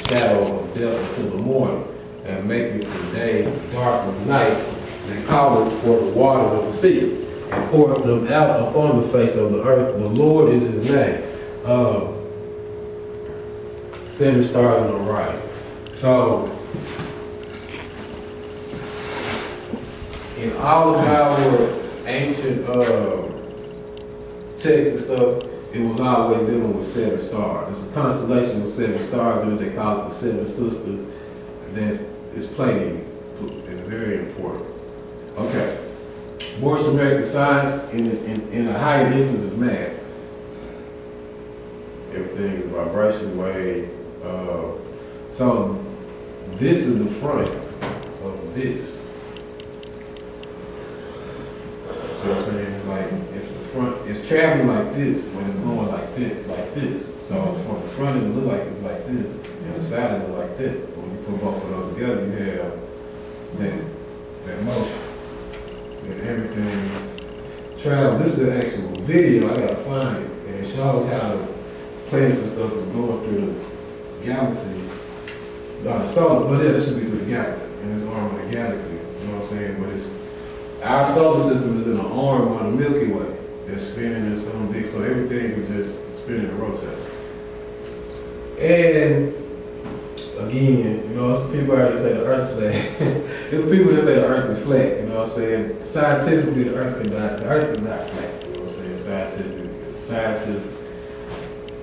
shadow of death until the morning, and maketh the day dark with night, and calleth for the waters of the sea, and poureth them out upon the face of the earth. The Lord is his name. 7 stars on the right. So, in all of our ancient texts and stuff, it was always dealing with 7 stars. It's a constellation with 7 stars in it. They call it the 7 sisters. It's Pleiades. It's very important. Okay. Moorish American science in a higher distance is math. Everything is vibration, wave. So this is the front of this. You know what I'm saying? Like if the front is traveling like this, when it's going like this. So from the front it look like it's like this, and the side it look like this. When you put both of those together, you have that motion. And everything travel. This is an actual video. I gotta find it, and it shows how the planets and stuff is going through the galaxy. Not the solar, but yeah, this should be through the galaxy, and it's arm of the galaxy. You know what I'm saying? But it's our solar system is in the arm of the Milky Way. It's spinning in some big, so everything is just spinning and rotating. And again, you know, some people already say the Earth's flat. There's people that say the Earth is flat. You know what I'm saying? Scientifically, the Earth is not flat. You know what I'm saying? Scientifically, scientists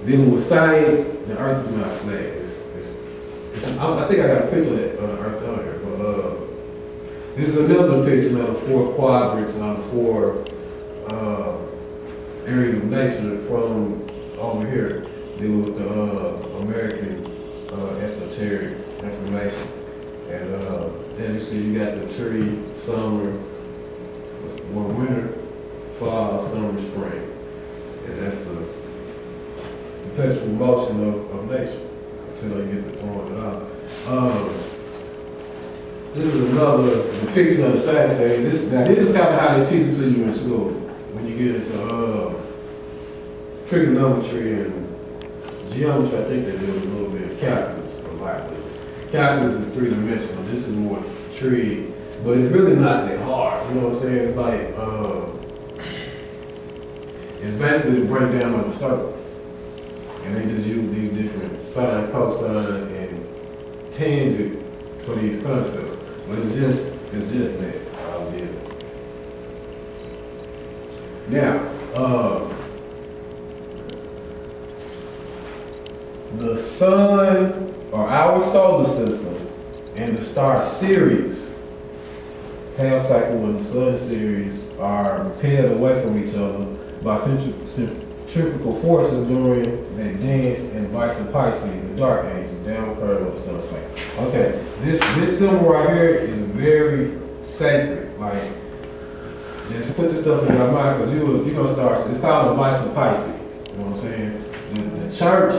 dealing with science, the Earth is not flat. I think I got a picture of that on the Earth out here, but this is another picture of the 4 quadrants and the 4 areas of nature from over here, dealing with the American esoteric information. And as you see, you got the tree, summer, winter, fall, summer, spring. And that's the perpetual motion of nature until they get to throwing it out. This is another depiction of the same thing. This is kind of how they teach it to you in school. When you get into trigonometry and geometry, I think they do a little bit of calculus a lot. Calculus is 3-dimensional. This is more tree, but it's really not that hard. You know what I'm saying? It's like it's basically the breakdown of the circle. And they just use these different sine, cosine, and tangent for these concepts. But it's just that. I'll get it. Now, the sun, or our solar system, and the star Sirius, half cycle and the sun series are repelled away from each other by centrifugal forces during that dance and vice and Pisces, the dark age, the downward curve of the sun cycle. Okay, this symbol right here is very sacred. Like, just put this stuff in your mind because you're going to start, it's called the vice and Pisces. You know what I'm saying? The church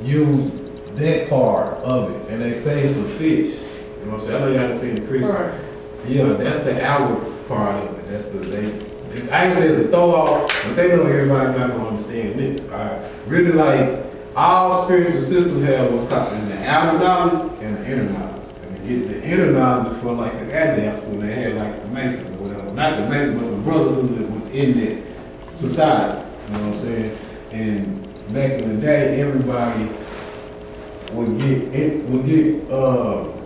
used that part of it, and they say it's a fish. You know what I'm saying? I know y'all haven't seen the Christian. Right. Yeah, that's the outward part of it. That's I ain't saying it's a throw off, but they know everybody not gonna understand this. Really, like all spiritual systems have what's called the outer knowledge and the inner knowledge. And to get the inner knowledge for like the adept when they had like the Masons or whatever. Not the Masons, but the brotherhood within that society. You know what I'm saying? And back in the day, everybody would get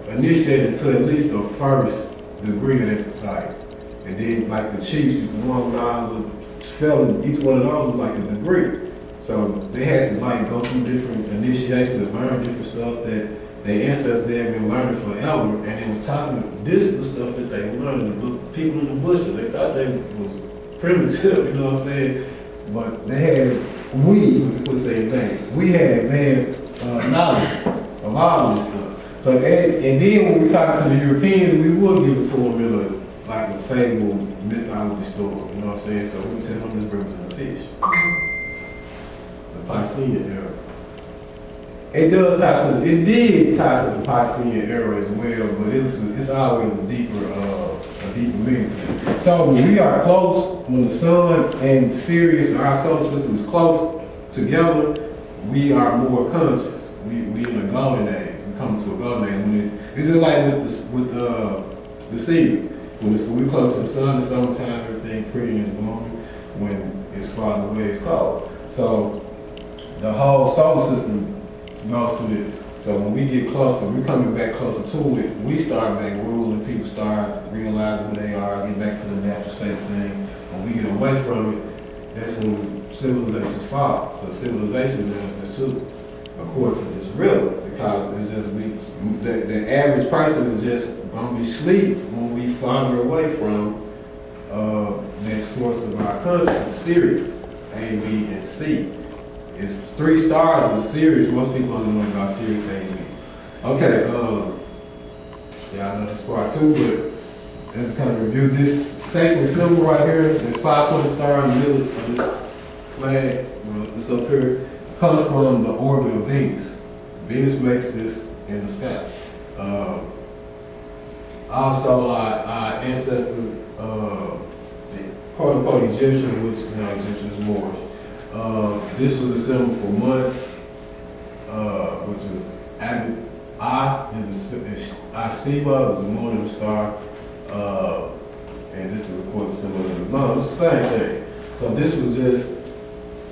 initiated to at least the first degree of their society. And then like the chiefs, the one with all the fellas, each one of those was like a degree. So they had to like go through different initiations and learn different stuff that their ancestors had been learning forever. And they was talking, this is the stuff that they learned. The people in the bushes, they thought they was primitive, you know what I'm saying? But they had, we would say thing, we had advanced knowledge of all this stuff. So and then when we talk to the Europeans, we would give it to them in a like a fable mythology story, you know what I'm saying? So we tell them this represents a fish. The Piscean era. It did tie to the Piscean era as well, but it's always a deeper meaning to it. So when we are close, when the sun and Sirius, our solar system is close together, we are more conscious. we in a golden age. We come to a golden age. It's just like with the seasons. When we close to the sun, the summertime, everything pretty and blooming. When it's farther away, it's cold. So the whole solar system goes through this. So when we get closer, we're coming back closer to it. We start back ruling. People start realizing who they are, get back to the natural state thing. When we get away from it, that's when civilizations fall. So civilization is too, according to this, real, because it's just the average person is just gonna be asleep when we farther away from that source of our consciousness, Sirius, A, B, and C. It's 3 stars in Sirius. Most people don't know about Sirius, A, and B. Okay, yeah, I know this part too, but let's kind of review this sacred symbol right here, the 5-pointed star in the middle of this flag, this up here, comes from the orbit of Venus. Venus makes this in the sky. Also, our ancestors, quote-unquote Egyptian, which, Egyptian is Moorish. This was the symbol for month, which is Asheba, is the moon and the star, and this is the quarter symbol of the month. It's the same thing. So this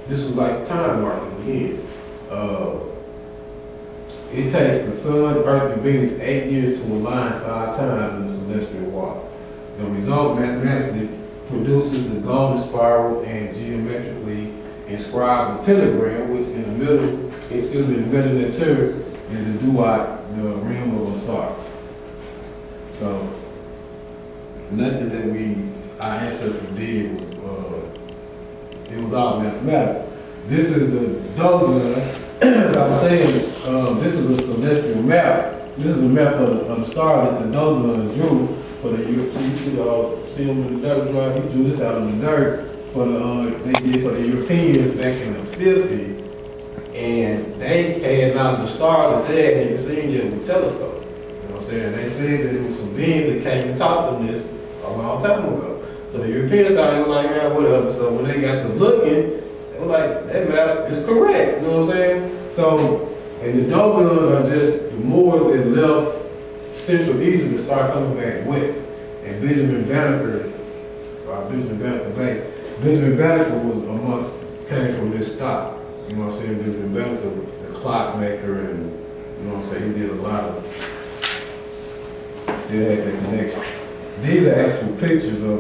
was like time marking again. It takes the sun, Earth, and Venus 8 years to align 5 times in the celestial walk. The result mathematically produces the golden spiral and geometrically inscribed the pentagram, which in the middle, in the middle of the turret, is the duat, the rim of Asar. So nothing that our ancestors did it was all mathematical. This is the Dogon. I was saying, this is a celestial map. This is a map of the star that the Dogon drew for the you see him in the dirt drawing. He drew this out of the dirt for they did for the Europeans back in the 50s, and they had out the star that they hadn't even seen yet with a telescope. You know what I'm saying? They said that it was some beings that came and taught them this a long time ago. So the Europeans thought they were like, yeah, whatever. So when they got to looking, they were like, that map is correct. You know what I'm saying? So, and the Dogons are just the Moors that left central Egypt and start coming back west. And Benjamin Banneker was came from this stock. You know what I'm saying? Benjamin Banneker, the clockmaker, and you know what I'm saying? He did a lot of, still had that connection. These are actual pictures of,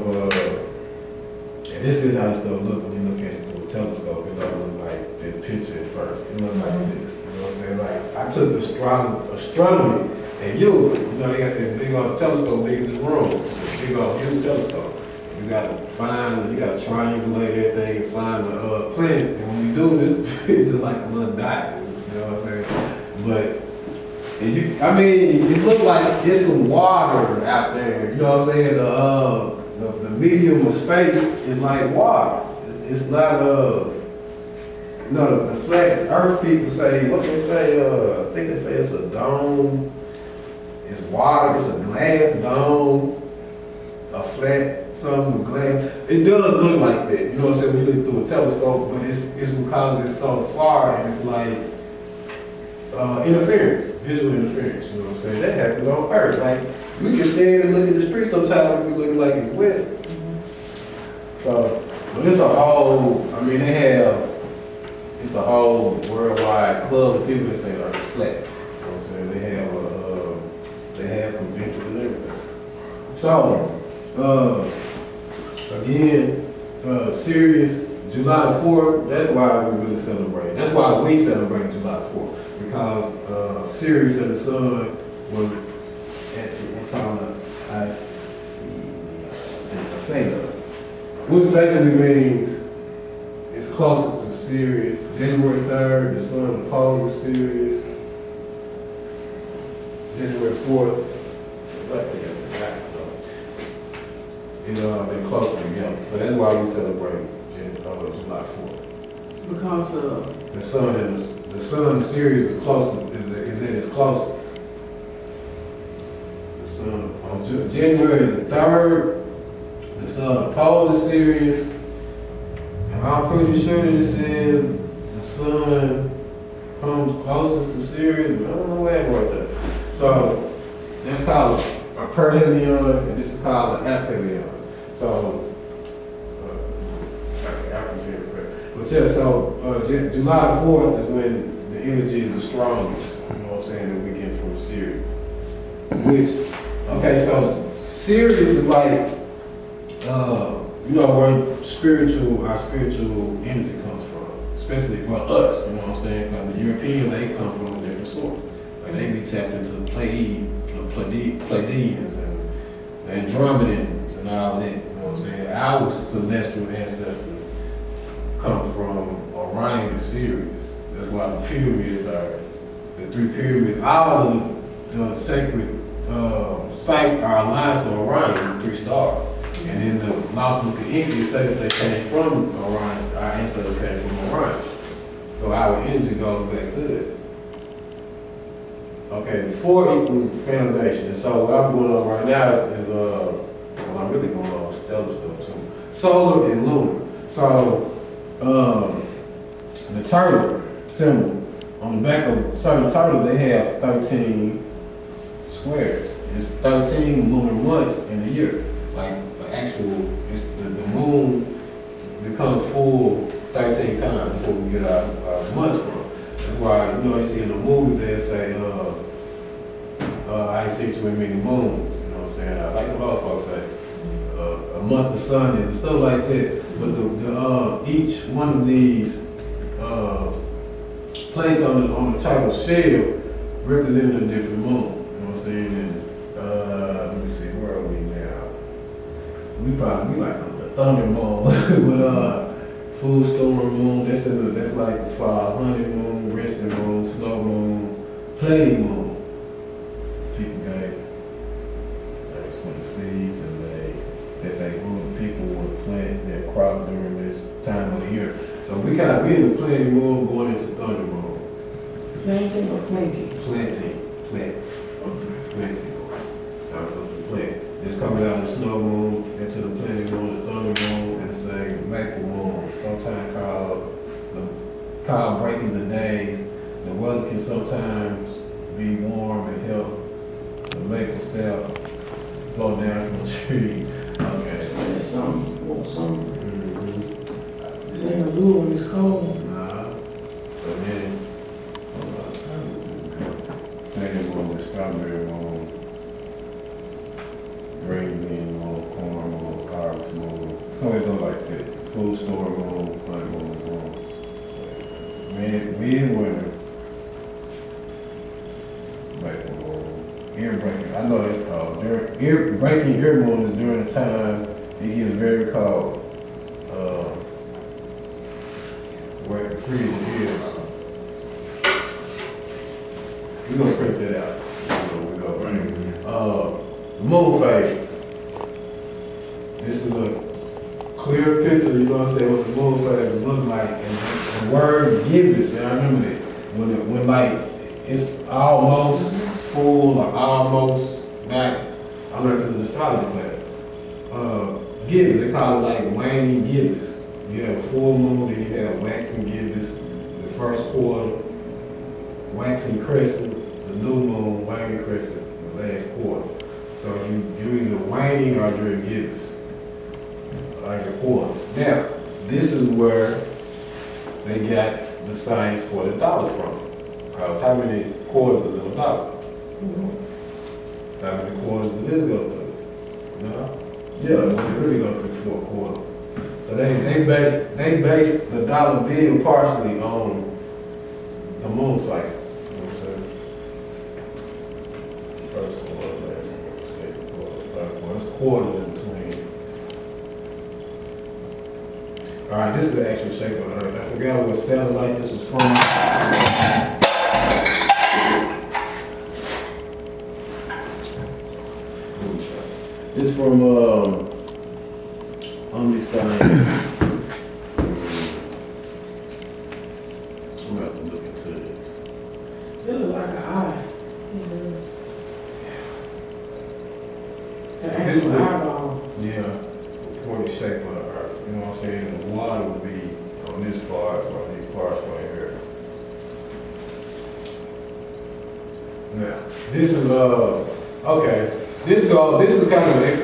and this is how stuff look when you look at it through a telescope. It don't look like that picture at first. It looked like this. You know what I'm saying? Like, I took astronomy, and they got that big old telescope big as this room. It's a big old huge telescope. You gotta triangulate everything and find the planets. And when you do this, it's just like a little dot. You know what I'm saying? But it looked like it's some water out there. You know what I'm saying? The medium of space is like water. It's not the flat Earth people say, what they say, I think they say it's a dome, it's water, it's a glass dome, a flat something with glass. It does look like that, you know what I'm saying, when you look through a telescope, but it's because it's so far and it's like interference, visual interference, you know what I'm saying? That happens on Earth. Like, we can stand and look at the street sometimes and we looking like it's wet. So, but it's a whole, it's a whole worldwide club of people that say Earth is flat. You know what I'm saying? They have conventions and everything. So, again, Sirius, July the 4th, that's why we really celebrate. That's why we celebrate July the 4th. Because Sirius and the sun was, it's called a theta, which basically means it's closest to Sirius. January 3rd, the sun opposes Sirius. January 4th, they're closer together. So that's why we celebrate July 4th. Because the sun in Sirius is closest, is at its closest. The sun on January the 3rd, the sun opposes Sirius, and I'm pretty sure that it says the sun comes closest to Sirius, but I don't know where it was that. So that's called a perihelion, and this is called an aphelion. So, but yeah, so July 4th is when the energy is the strongest, you know what I'm saying, that we get from Sirius. Which, okay, so Sirius is like, you know, where our spiritual energy comes from, especially for us, you know what I'm saying, because the Europeans, they come from a different source. Like they be tapped into the Pleiadians and the Andromedans and all that, you know what I'm saying. Our celestial ancestors come from Orion and Sirius. That's why the pyramids are, the 3 pyramids, all of the sacred sites are aligned to Orion, the 3 stars. And then the Lost Book of India say that they came from Orion, our ancestors came from Orion. So our energy goes back to it. Okay, 4 equals the foundation. And so what I'm going on right now is, well, I'm really going on stellar stuff too. Solar and lunar. So, the turtle symbol, on the back of certain turtles, they have 13 squares. It's 13 lunar months in a year. Like, actual, the moon becomes full 13 times before we get our months from. That's why, you know, you see in the movies they say, I see too many moons, you know what I'm saying? Like the other folks say, a month of sun is and stuff like that. But each one of these plates on the turtle shell representing a different moon, you know what I'm saying? And let me see, where are we now? We probably like on the thunder moon, but full storm moon, that's like the 500 moon, resting moon, snow moon, plague moon. People gave for the seeds and they grew, people would plant their crop during this time of the year. So we kind of be in the plague moon going into thunder moon. Planting or planting? Planting. So I'm supposed to plant. It's coming out of the snow moon into the planting moon, the thunder moon, and it's a maple moon. Sometimes called breaking the days. The weather can sometimes be warm and help the maple sap blow down from the tree. Okay. There's some. Mm-hmm. This ain't a blue one, it's cold. Nah. So then, planting moon, strawberry moon, green bean moon, corn moon, harvest moon. So it goes like that. Full storm moon, plant moon. Midwinter, maple moon, ear breaking. I know that's called. Breaking ear moon is during the time it gets very cold. Where it freezes ears. We're gonna print that out. We go right here. Moon phase. This is a clear picture, you know what I'm saying, what the moon phase look like. And the word gibbous, I remember that. When like it's almost full or almost not, I learned this in astrology class. Gibbous, they call it like waning gibbous. You have a full moon, then you have waxing gibbous, the first quarter, waxing crescent, the new moon, waning crescent, the last quarter. So you're either waning or you're in gibbous, like the quarters. Now, this is where they got the science for the dollar from. Because how many quarters is in a dollar? How many quarters does this go through? No? Yeah, it really go through 4 quarters. So they base the dollar bill partially on the moon cycle. You know what I'm saying? First quarter, last quarter, second quarter, third quarter. It's quarters in between. All right, this is the actual shape of the Earth. I forgot what satellite this was from. It's from Omniscience. I'm gonna have to look into this. It look like an eye. It's an This is actual the- eyeball. Yeah, reported shape of the Earth. You know what I'm saying? The water would be on this part or these parts right here. This is, okay. This is kind of an